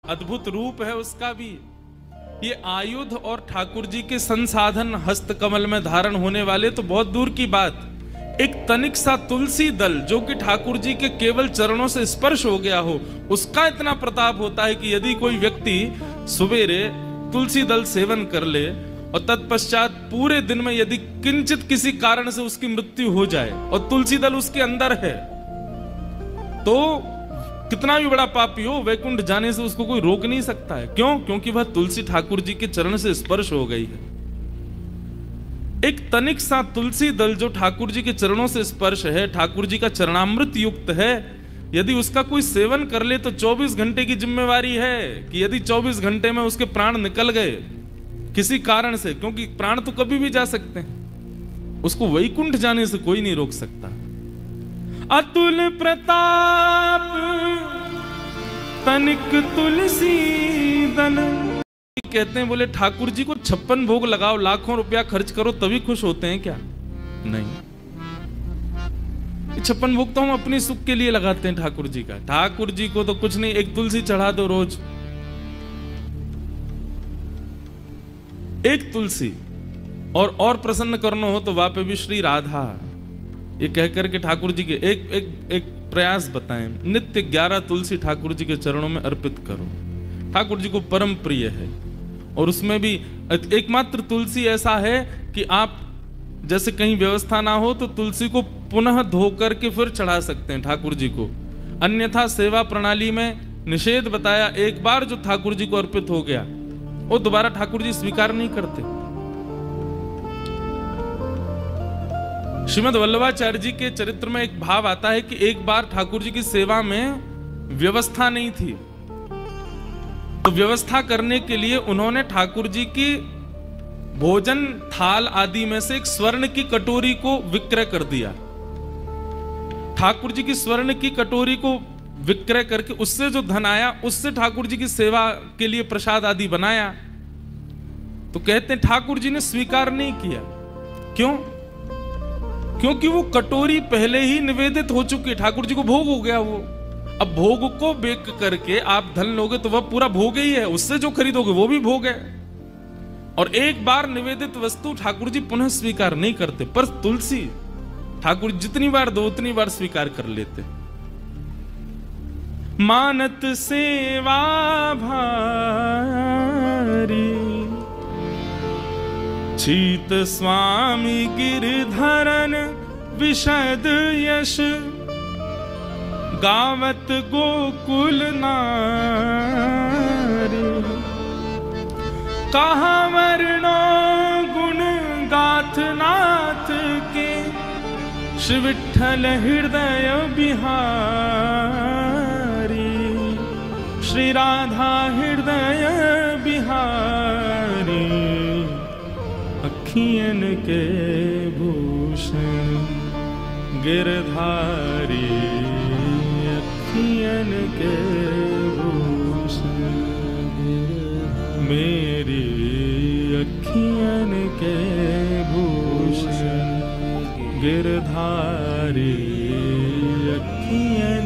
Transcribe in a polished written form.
अद्भुत रूप है उसका भी। ये आयुध और ठाकुर जी के संसाधन हस्त कमल में धारण होने वाले तो बहुत दूर की बात, एक तनिक सा तुलसी दल जो कि ठाकुर जी के केवल चरणों से स्पर्श हो गया हो, उसका इतना प्रताप होता है कि यदि कोई व्यक्ति सवेरे तुलसी दल सेवन कर ले और तत्पश्चात पूरे दिन में यदि किंचित किसी कारण से उसकी मृत्यु हो जाए और तुलसी दल उसके अंदर है, तो कितना भी बड़ा पापी हो, वैकुंठ जाने से उसको कोई रोक नहीं सकता है। क्यों? क्योंकि वह तुलसी ठाकुर जी के चरण से स्पर्श हो गई है। एक तनिक सा तुलसी दल जो ठाकुर जी के चरणों से स्पर्श है, ठाकुर जी का चरणामृत युक्त है, यदि उसका कोई सेवन कर ले तो 24 घंटे की जिम्मेवारी है कि यदि 24 घंटे में उसके प्राण निकल गए किसी कारण से, क्योंकि प्राण तो कभी भी जा सकते हैं, उसको वैकुंठ जाने से कोई नहीं रोक सकता। अतुल प्रताप तनिक तुलसी दल कहते हैं, बोले ठाकुर जी को 56 भोग लगाओ, लाखों रुपया खर्च करो, तभी खुश होते हैं क्या? नहीं, 56 भोग तो हम अपने सुख के लिए लगाते हैं ठाकुर जी का। ठाकुर जी को तो कुछ नहीं, एक तुलसी चढ़ा दो रोज, एक तुलसी, और प्रसन्न करना हो तो वापे भी श्री राधा, ये कहकर के ठाकुर जी के एक प्रयास बताएं, नित्य 11 तुलसी ठाकुर जी के चरणों में अर्पित करो। ठाकुर जी को परम प्रिय है। और उसमें भी एकमात्र तुलसी ऐसा है कि आप जैसे कहीं व्यवस्था ना हो तो तुलसी को पुनः धो करके फिर चढ़ा सकते हैं ठाकुर जी को, अन्यथा सेवा प्रणाली में निषेध बताया। एक बार जो ठाकुर जी को अर्पित हो गया वो दोबारा ठाकुर जी स्वीकार नहीं करते। श्रीमद् वल्लभाचार्य जी के चरित्र में एक भाव आता है कि एक बार ठाकुर जी की सेवा में व्यवस्था नहीं थी, तो व्यवस्था करने के लिए उन्होंने ठाकुर जी की भोजन थाल आदि में से एक स्वर्ण की कटोरी को विक्रय कर दिया। ठाकुर जी की स्वर्ण की कटोरी को विक्रय करके उससे जो धन आया उससे ठाकुर जी की सेवा के लिए प्रसाद आदि बनाया। तो कहते हैं ठाकुर जी ने स्वीकार नहीं किया। क्यों? क्योंकि वो कटोरी पहले ही निवेदित हो चुकी है, ठाकुर जी को भोग हो गया वो। अब भोग को बेक करके आप धन लोगे तो वह पूरा भोग ही है, उससे जो खरीदोगे वो भी भोग है। और एक बार निवेदित वस्तु ठाकुर जी पुनः स्वीकार नहीं करते, पर तुलसी ठाकुर जितनी बार दो उतनी बार स्वीकार कर लेते। मानत सेवा भारी चीत स्वामी गिरधरन विशद यश गावत गोकुल नारी। कहा वर्णो गुण गाथ नाथ के श्री विठ्ठल हृदय बिहारी। श्री राधा हृदय बिहारी। अखियन के भूषण गिरधारी। अखियन के भूषण मेरी अखियन के भूषण गिरधारी। अखियन